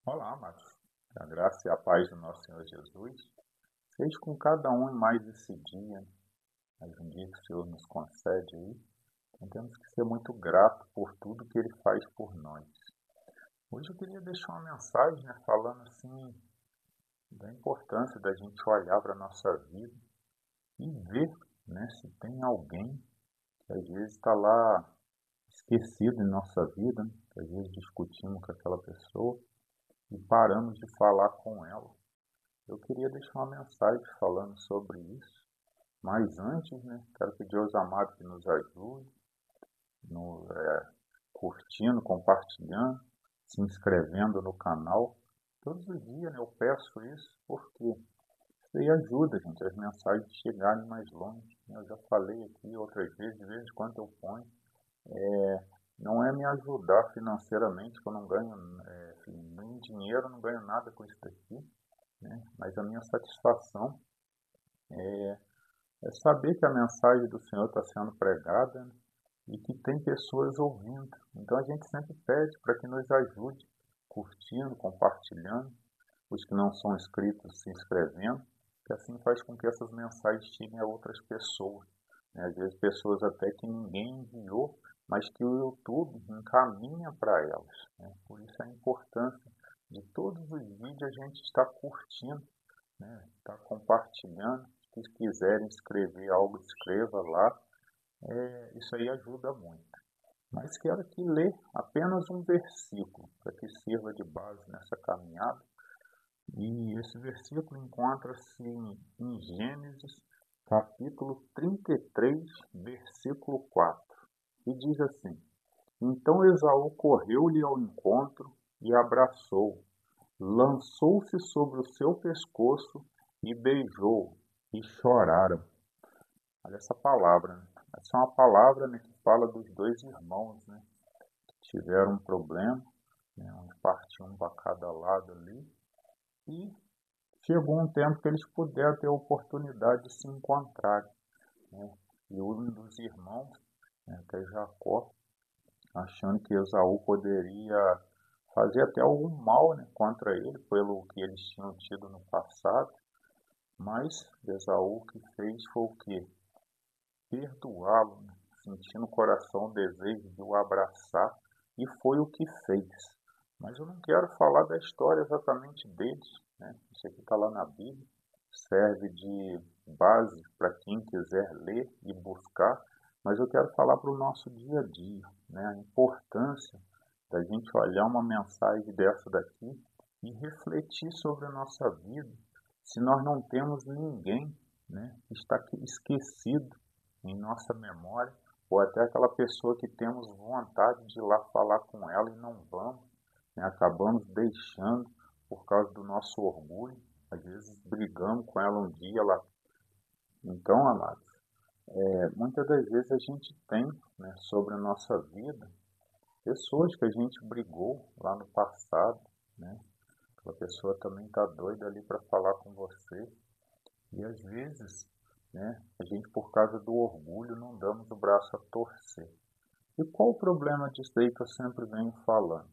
Olá, amados. Que a graça e a paz do nosso Senhor Jesus seja com cada um em mais esse dia, mais um dia que o Senhor nos concede aí. Então, temos que ser muito gratos por tudo que Ele faz por nós. Hoje eu queria deixar uma mensagem, falando assim da importância da gente olhar para a nossa vida e ver, se tem alguém que às vezes está lá esquecido em nossa vida, que às vezes discutimos com aquela pessoa e paramos de falar com ela. Eu queria deixar uma mensagem falando sobre isso, mas antes, quero pedir aos amados que nos ajudem, no, curtindo, compartilhando, se inscrevendo no canal. Todos os dias, eu peço isso porque isso aí ajuda, gente, as mensagens chegarem mais longe. Eu já falei aqui outras vezes, de vez em quando eu ponho. Não é me ajudar financeiramente, que eu não ganho nem dinheiro, não ganho nada com isso daqui, mas a minha satisfação é saber que a mensagem do Senhor está sendo pregada, e que tem pessoas ouvindo. Então a gente sempre pede para que nos ajude, curtindo, compartilhando, os que não são inscritos se inscrevendo, que assim faz com que essas mensagens cheguem a outras pessoas. Às vezes pessoas até que ninguém enviou, mas que o YouTube encaminha para elas. Por isso a importância de todos os vídeos a gente estar curtindo, estar compartilhando. Se quiserem escrever algo, escreva lá. Isso aí ajuda muito. Mas quero aqui ler apenas um versículo para que sirva de base nessa caminhada. E esse versículo encontra-se em Gênesis, capítulo 33, versículo 4. E diz assim: Então Esaú correu-lhe ao encontro e abraçou, lançou-se sobre o seu pescoço e beijou, e choraram. Olha essa palavra, Essa é uma palavra, que fala dos dois irmãos, que tiveram um problema, onde partiu um para cada lado ali, e chegou um tempo que eles puderam ter a oportunidade de se encontrar, né? E um dos irmãos, até Jacó, achando que Esaú poderia fazer até algum mal, contra ele, pelo que eles tinham tido no passado, mas Esaú o que fez foi o quê? Perdoá-lo, senti no coração o desejo de o abraçar, e foi o que fez. Mas eu não quero falar da história exatamente deles, Isso aqui está lá na Bíblia, serve de base para quem quiser ler e buscar, mas eu quero falar para o nosso dia a dia, A importância da gente olhar uma mensagem dessa daqui e refletir sobre a nossa vida, se nós não temos ninguém, que está aqui esquecido em nossa memória, ou até aquela pessoa que temos vontade de ir lá falar com ela e não vamos, acabamos deixando por causa do nosso orgulho, às vezes brigamos com ela um dia, ela... Então, amados, muitas das vezes a gente tem, sobre a nossa vida, pessoas que a gente brigou lá no passado, né? Aquela pessoa também está doida ali para falar com você, e às vezes, a gente, por causa do orgulho, não damos o braço a torcer. E qual o problema disso aí que eu sempre venho falando?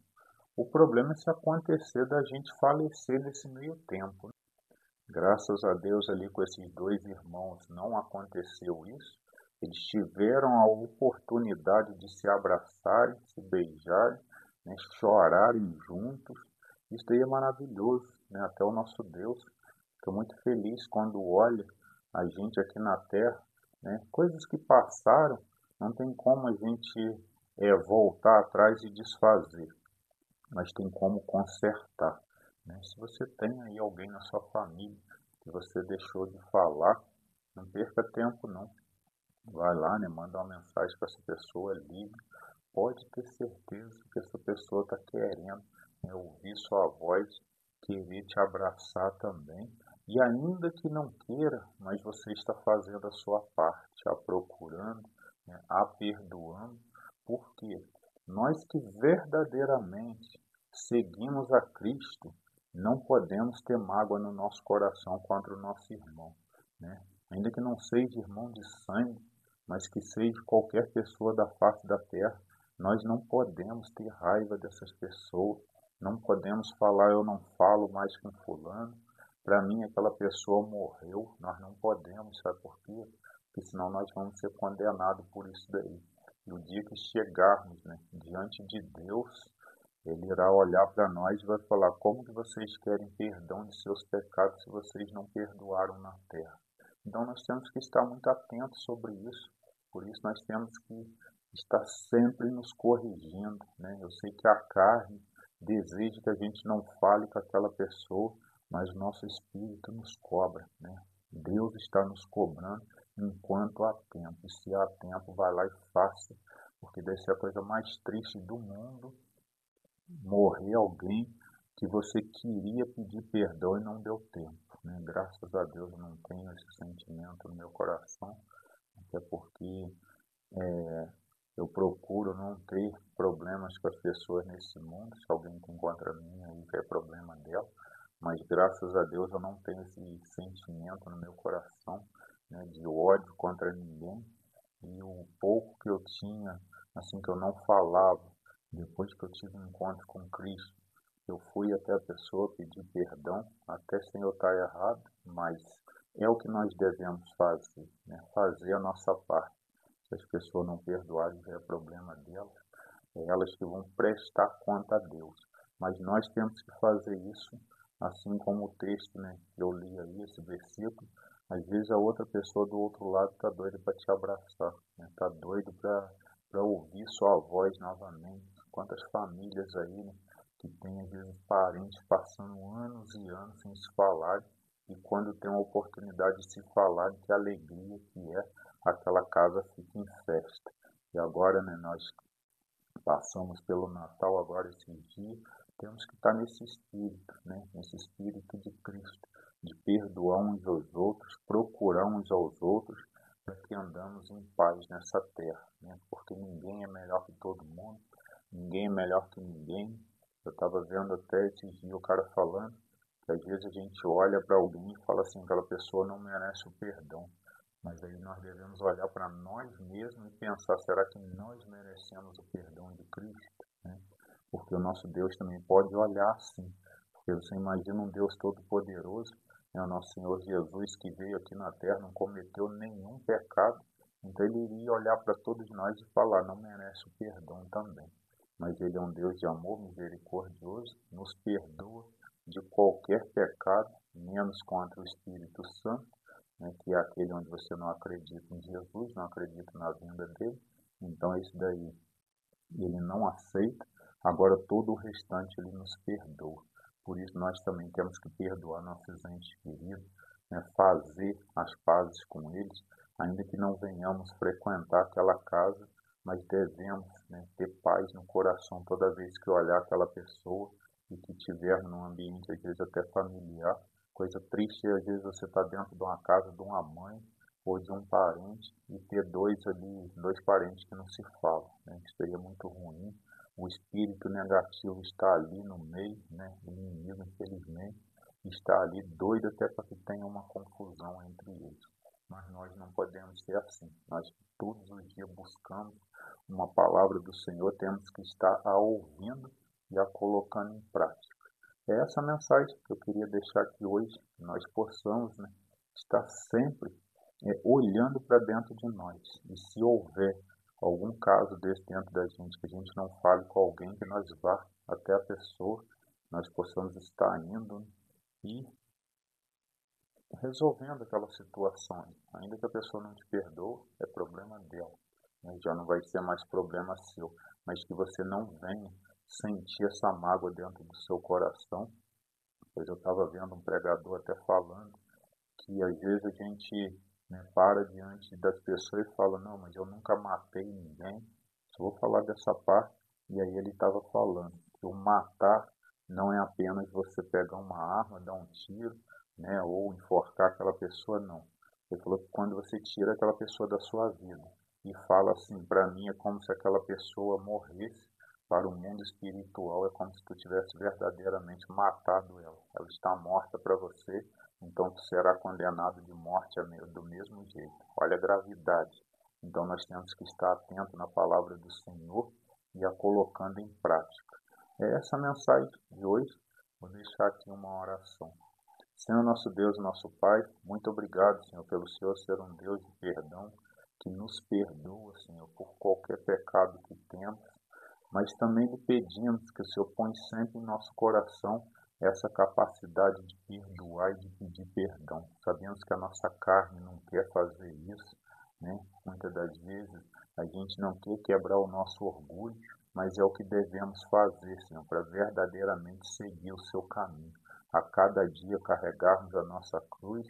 O problema é se acontecer da gente falecer nesse meio tempo. Graças a Deus ali com esses dois irmãos não aconteceu isso. Eles tiveram a oportunidade de se abraçarem, se beijarem, chorarem juntos. Isso aí é maravilhoso, Até o nosso Deus fica muito feliz quando olha a gente aqui na Terra, Coisas que passaram, não tem como a gente voltar atrás e desfazer, mas tem como consertar, Se você tem aí alguém na sua família que você deixou de falar, não perca tempo não. Vai lá, manda uma mensagem para essa pessoa, liga. Pode ter certeza que essa pessoa está querendo, ouvir sua voz, querer te abraçar também. E ainda que não queira, mas você está fazendo a sua parte, a procurando, a perdoando, porque nós que verdadeiramente seguimos a Cristo, não podemos ter mágoa no nosso coração contra o nosso irmão, Ainda que não seja irmão de sangue, mas que seja qualquer pessoa da face da terra, nós não podemos ter raiva dessas pessoas, Não podemos falar, eu não falo mais com fulano. Para mim, aquela pessoa morreu. Nós não podemos, sabe por quê? Porque senão nós vamos ser condenados por isso daí. E o dia que chegarmos, né, diante de Deus, Ele irá olhar para nós e vai falar: como que vocês querem perdão de seus pecados se vocês não perdoaram na terra? Então nós temos que estar muito atentos sobre isso. Por isso nós temos que estar sempre nos corrigindo, né? Eu sei que a carne deseja que a gente não fale com aquela pessoa, mas o nosso espírito nos cobra, né? Deus está nos cobrando enquanto há tempo. E se há tempo, vai lá e faça, porque deve ser a coisa mais triste do mundo morrer alguém que você queria pedir perdão e não deu tempo, né? Graças a Deus eu não tenho esse sentimento no meu coração, até porque eu procuro não ter problemas com as pessoas nesse mundo. Se alguém tem contra mim, aí já é problema dela. Mas graças a Deus eu não tenho esse sentimento no meu coração, né, de ódio contra ninguém. E o pouco que eu tinha, assim, que eu não falava, depois que eu tive um encontro com Cristo, eu fui até a pessoa pedir perdão, até sem eu estar errado, mas é o que nós devemos fazer, né? Fazer a nossa parte. Se as pessoas não perdoarem, já é problema delas. É elas que vão prestar conta a Deus. Mas nós temos que fazer isso, assim como o texto, né, que eu li aí, esse versículo. Às vezes a outra pessoa do outro lado está doida para te abraçar, né? Está doido para ouvir sua voz novamente. Quantas famílias aí, né, que tem às vezes parentes passando anos e anos sem se falar, e quando tem uma oportunidade de se falar, que alegria que é, aquela casa fica em festa. E agora, né, nós passamos pelo Natal agora esses dias, temos que estar nesse espírito, né? Nesse espírito de Cristo, de perdoar uns aos outros, procurar uns aos outros, para que andamos em paz nessa terra, né? Porque ninguém é melhor que todo mundo, ninguém é melhor que ninguém. Eu estava vendo até esses dias o cara falando que às vezes a gente olha para alguém e fala assim, aquela pessoa não merece o perdão. Mas aí nós devemos olhar para nós mesmos e pensar, será que nós merecemos o perdão de Cristo, né? Porque o nosso Deus também pode olhar assim. Porque você imagina um Deus todo-poderoso, né? O nosso Senhor Jesus que veio aqui na terra, não cometeu nenhum pecado. Então ele iria olhar para todos nós e falar, não merece o perdão também. Mas ele é um Deus de amor misericordioso, nos perdoa de qualquer pecado, menos contra o Espírito Santo, né, que é aquele onde você não acredita em Jesus, não acredita na vinda dele. Então esse daí ele não aceita. Agora todo o restante ele nos perdoa. Por isso nós também temos que perdoar nossos entes queridos, né, fazer as pazes com eles, ainda que não venhamos frequentar aquela casa, mas devemos, né, ter paz no coração toda vez que olhar aquela pessoa e que estiver num ambiente às vezes até familiar. Coisa triste é às vezes você está dentro de uma casa de uma mãe ou de um parente e ter dois ali, dois parentes que não se falam, né? Isso seria muito ruim. O espírito negativo está ali no meio, né? O inimigo, infelizmente, está ali doido até para que tenha uma confusão entre eles. Mas nós não podemos ser assim. Nós todos os dias buscamos uma palavra do Senhor, temos que estar a ouvindo e a colocando em prática. É essa mensagem que eu queria deixar aqui hoje, que nós possamos, né, estar sempre olhando para dentro de nós. E se houver algum caso desse dentro da gente, que a gente não fale com alguém, que nós vá até a pessoa, nós possamos estar indo e resolvendo aquela situação. Ainda que a pessoa não te perdoe, é problema dela, né? Já não vai ser mais problema seu. Mas que você não venha sentir essa mágoa dentro do seu coração. Pois eu estava vendo um pregador até falando que às vezes a gente, né, para diante das pessoas e fala, não, mas eu nunca matei ninguém. Só vou falar dessa parte. E aí ele estava falando que o matar não é apenas você pegar uma arma, dar um tiro, né, ou enforcar aquela pessoa, não. Ele falou que quando você tira aquela pessoa da sua vida e fala assim, para mim é como se aquela pessoa morresse, para o mundo espiritual é como se tu tivesse verdadeiramente matado ela. Ela está morta para você, então tu será condenado de morte do mesmo jeito. Olha a gravidade. Então nós temos que estar atento na palavra do Senhor e a colocando em prática. É essa a mensagem de hoje. Vou deixar aqui uma oração. Senhor nosso Deus, nosso Pai, muito obrigado, Senhor, pelo Senhor ser um Deus de perdão, que nos perdoa, Senhor, por qualquer pecado que temos, mas também lhe pedimos que o Senhor põe sempre em nosso coração essa capacidade de perdoar e de pedir perdão. Sabemos que a nossa carne não quer fazer isso, né? Muitas das vezes a gente não quer quebrar o nosso orgulho, mas é o que devemos fazer, Senhor, para verdadeiramente seguir o seu caminho. A cada dia carregarmos a nossa cruz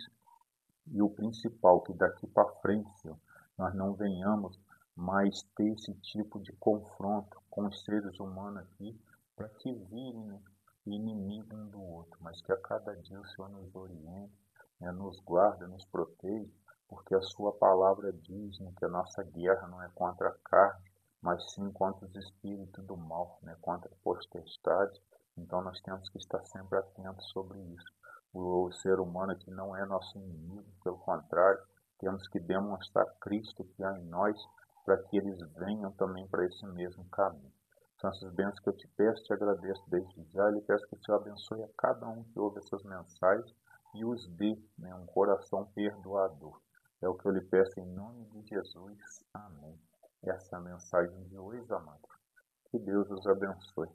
e o principal, que daqui para frente, Senhor, nós não venhamos mais ter esse tipo de confronto com os seres humanos aqui, para que virem, né, inimigo um do outro, mas que a cada dia o Senhor nos oriente, né, nos guarda, nos protege, porque a sua palavra diz, né, que a nossa guerra não é contra a carne, mas sim contra os espíritos do mal, né, contra a potestade. Então nós temos que estar sempre atentos sobre isso. O ser humano aqui não é nosso inimigo, pelo contrário, temos que demonstrar Cristo que há em nós, para que eles venham também para esse mesmo caminho. São essas bênçãos que eu te peço, te agradeço desde já, e peço que o Senhor abençoe a cada um que ouve essas mensagens e os dê, né, um coração perdoador. É o que eu lhe peço em nome de Jesus. Amém. Essa é a mensagem de hoje, amados. Que Deus os abençoe.